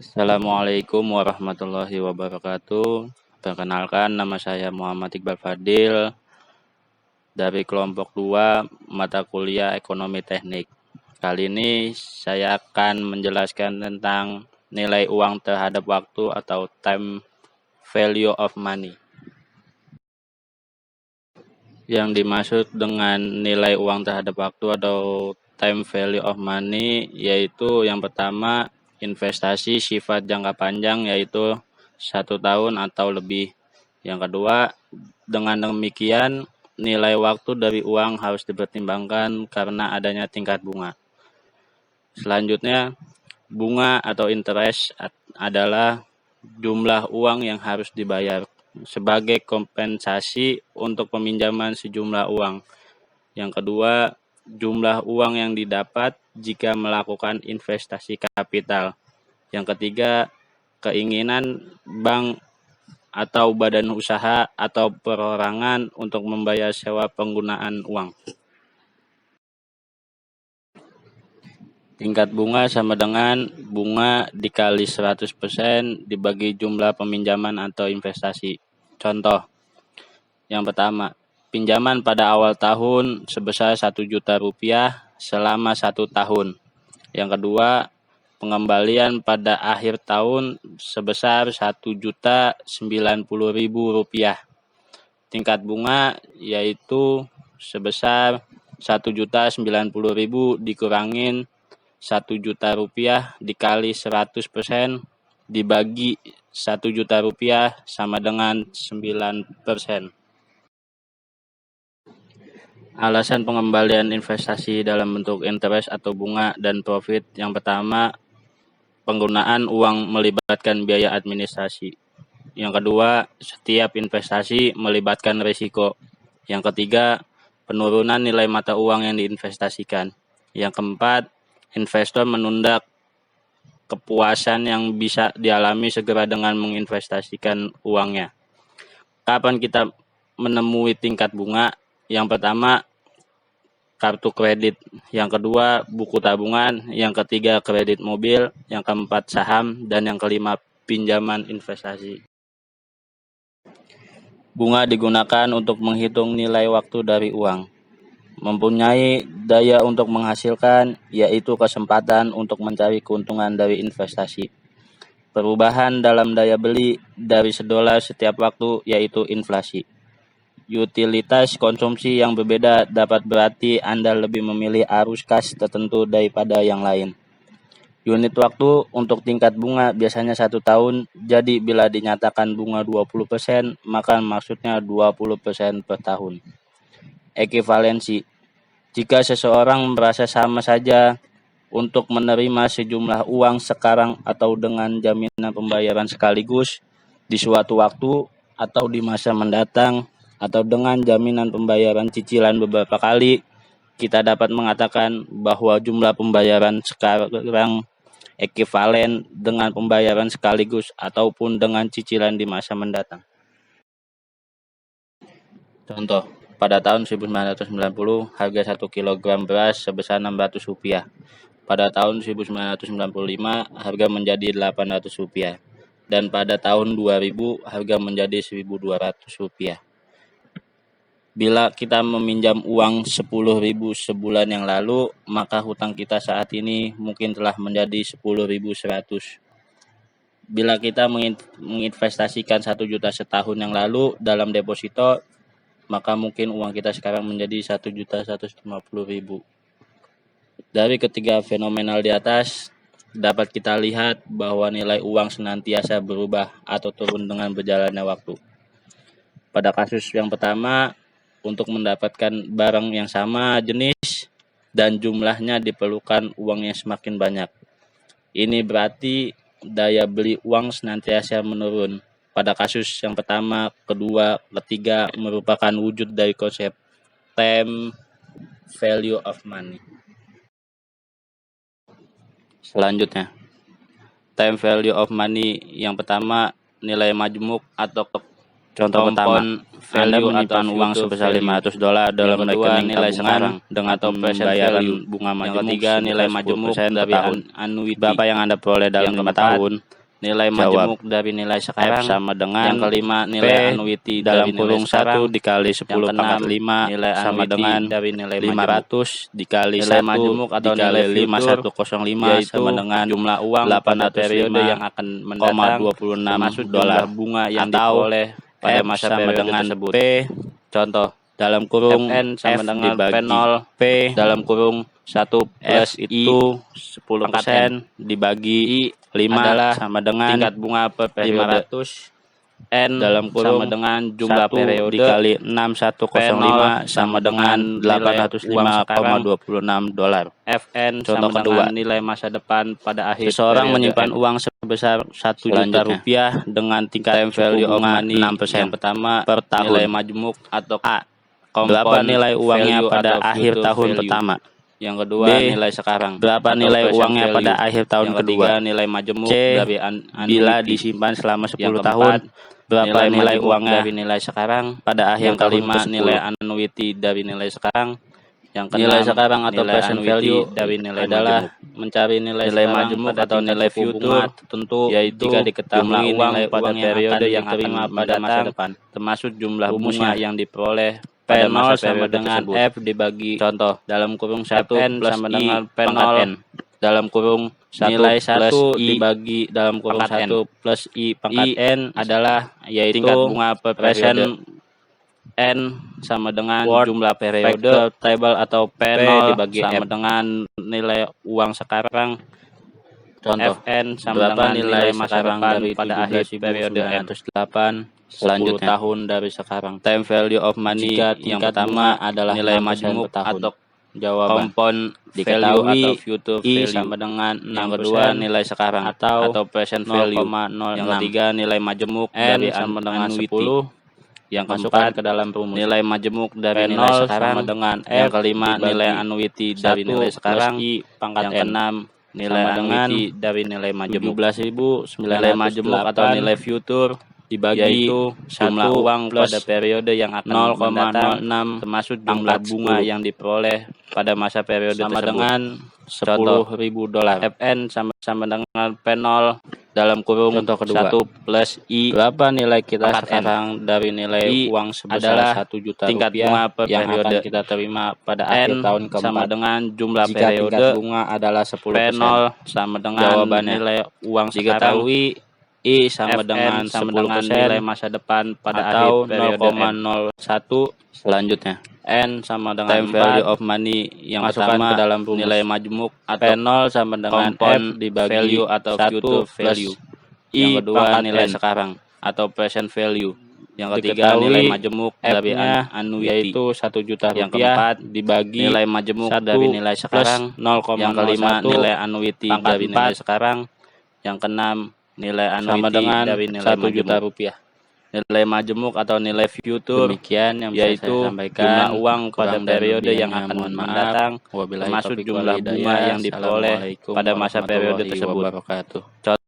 Assalamualaikum warahmatullahi wabarakatuh. Perkenalkan, nama saya Muhammad Iqbal Fadil dari kelompok 2 mata kuliah Ekonomi Teknik. Kali ini saya akan menjelaskan tentang nilai uang terhadap waktu atau time value of money. Yang dimaksud dengan nilai uang terhadap waktu atau time value of money yaitu yang pertama investasi sifat jangka panjang yaitu 1 tahun atau lebih. Yang kedua, dengan demikian nilai waktu dari uang harus dipertimbangkan karena adanya tingkat bunga. Selanjutnya, bunga atau interest adalah jumlah uang yang harus dibayar sebagai kompensasi untuk peminjaman sejumlah uang. Yang kedua, jumlah uang yang didapat jika melakukan investasi kapital. Yang ketiga, keinginan bank atau badan usaha atau perorangan untuk membayar sewa penggunaan uang. Tingkat bunga sama dengan bunga dikali 100% dibagi jumlah peminjaman atau investasi. Contoh, yang pertama, pinjaman pada awal tahun sebesar 1 juta rupiah selama 1 tahun. Yang kedua, pengembalian pada akhir tahun sebesar 1.090.000 rupiah. Tingkat bunga yaitu sebesar 1.090.000 dikurangin 1 juta rupiah dikali 100% dibagi 1 juta rupiah sama dengan 9%. Alasan pengembalian investasi dalam bentuk interest atau bunga dan profit. Yang pertama, penggunaan uang melibatkan biaya administrasi. Yang kedua, setiap investasi melibatkan risiko. Yang ketiga, penurunan nilai mata uang yang diinvestasikan. Yang keempat, investor menunda kepuasan yang bisa dialami segera dengan menginvestasikan uangnya. Kapan kita menemui tingkat bunga? Yang pertama, kartu kredit. Yang kedua, buku tabungan. Yang ketiga, kredit mobil. Yang keempat, saham. Dan yang kelima, pinjaman investasi. Bunga digunakan untuk menghitung nilai waktu dari uang. Mempunyai daya untuk menghasilkan, yaitu kesempatan untuk mencari keuntungan dari investasi. Perubahan dalam daya beli dari $1 setiap waktu, yaitu inflasi. Utilitas konsumsi yang berbeda dapat berarti Anda lebih memilih arus kas tertentu daripada yang lain. Unit waktu untuk tingkat bunga biasanya 1 tahun, jadi bila dinyatakan bunga 20%, maka maksudnya 20% per tahun. Ekivalensi. Jika seseorang merasa sama saja untuk menerima sejumlah uang sekarang atau dengan jaminan pembayaran sekaligus di suatu waktu atau di masa mendatang atau dengan jaminan pembayaran cicilan beberapa kali, kita dapat mengatakan bahwa jumlah pembayaran sekarang ekivalen dengan pembayaran sekaligus ataupun dengan cicilan di masa mendatang. Contoh, pada tahun 1990 harga 1 kg beras sebesar Rp600. Pada tahun 1995 harga menjadi Rp800 dan pada tahun 2000 harga menjadi Rp1.200. Bila kita meminjam uang 10.000 sebulan yang lalu, maka hutang kita saat ini mungkin telah menjadi 10.100. Bila kita menginvestasikan 1 juta setahun yang lalu dalam deposito, maka mungkin uang kita sekarang menjadi 1.150.000. Dari ketiga fenomenal di atas, dapat kita lihat bahwa nilai uang senantiasa berubah atau turun dengan berjalannya waktu. Pada kasus yang pertama, untuk mendapatkan barang yang sama jenis dan jumlahnya diperlukan uang yang semakin banyak. Ini berarti daya beli uang senantiasa menurun. Pada kasus yang pertama, kedua, ketiga merupakan wujud dari konsep time value of money. Selanjutnya, time value of money yang pertama, nilai majmuk atau Contoh pertama, Anda menyimpan uang sebesar $500 dalam rekening nilai sekarang dengan pembayaran bunga majemuk. Yang ketiga, nilai majemuk dari annuity. Berapa yang Anda peroleh dalam 5 tahun? Nilai majemuk dari nilai sekarang sama dengan. Yang kelima, nilai annuity dalam kurung 1 dikali 10 pangkat 5 sama dengan dari nilai 500 dikali 1 majemuk atau nilai 5105 sama dengan jumlah uang 800 periode yang akan mendatang $26 bunga yang diperoleh pada masa periode tersebut. P contoh dalam kurung N sama dengan P0 P dalam kurung 1 plus itu 10% dibagi 5 adalah sama dengan tingkat bunga per periode. 500 N dalam kurung sama dengan jumlah periode dikali 6105 sama dengan $805,26. Fn contoh sama kedua, dengan nilai masa depan pada akhir. Seseorang menyimpan uang sebesar $1 juta dengan tingkat time value of money 6%. Yang pertama, per tahun. Nilai majemuk atau A. Berapa nilai uangnya pada akhir tahun pertama? Yang kedua, nilai sekarang. Berapa nilai uangnya pada akhir tahun kedua? Nilai majemuk dari bila disimpan selama 10 tahun. Berapa nilai uangnya dari nilai sekarang pada akhir tahun kelima, nilai annuity dari nilai sekarang. Yang keenam, nilai sekarang atau present value dari nilai adalah mencari nilai majemuk atau nilai future tertentu, yaitu jika diketahui uang pada periode yang diterima pada masa depan, termasuk jumlah bunga yang diperoleh. P0 sama dengan F dibagi contoh dalam kurung 1 sama dengan P0 dalam kurung nilai 1 dibagi dalam kurung 1 plus I pangkat N adalah yaitu tingkat bunga per present N sama dengan jumlah periode table atau P0 dibagi sama dengan nilai uang sekarang. Contoh Fn sama dengan nilai masa depan pada akhir periode N8 selanjutnya 10 tahun dari sekarang. Time value of money yang pertama adalah nilai majemuk atau jawaban. Compound value atau future value sama dengan yang kedua nilai sekarang atau present value. Yang ketiga nilai majemuk dari sama dengan 10. Yang keempat ke dalam rumus nilai majemuk dari nilai sekarang sama dengan yang kelima nilai annuity dari nilai sekarang. Yang keenam nilai annuity dari nilai majemuk. 17.900 nilai majemuk atau nilai future dibagi yaitu jumlah uang pada periode yang akan mendatang termasuk jumlah bunga yang diperoleh pada masa periode sama tersebut dengan $10.000. Fn sama dengan P0 dalam kurung contoh kedua 1 plus I. Berapa nilai kita sekarang dari nilai I uang sebesar $1 juta tingkat bunga per yang periode akan kita terima pada akhir tahun keempat sama dengan jumlah jika periode bunga adalah 10%. P0 sama dengan jawabannya nilai uang sekarang. I sama dengan 10% nilai masa depan pada akhir periode 0,01. Selanjutnya N sama dengan time value of money yang pertama ke dalam rumus nilai majemuk atau P0 sama dengan F dibagi value atau future value. Yang kedua nilai sekarang atau present value. Yang ketiga nilai majemuk dari annuity yaitu $1 juta. Yang keempat dibagi nilai majemuk dari nilai sekarang 0,01. Yang kelima nilai annuity dari nilai sekarang. Yang keenam nilai annuity dari nilai $1 juta. Nilai majemuk atau nilai future demikian yang yaitu jumlah uang pada periode yang akan mendatang termasuk jumlah bunga yang diperoleh pada masa periode tersebut.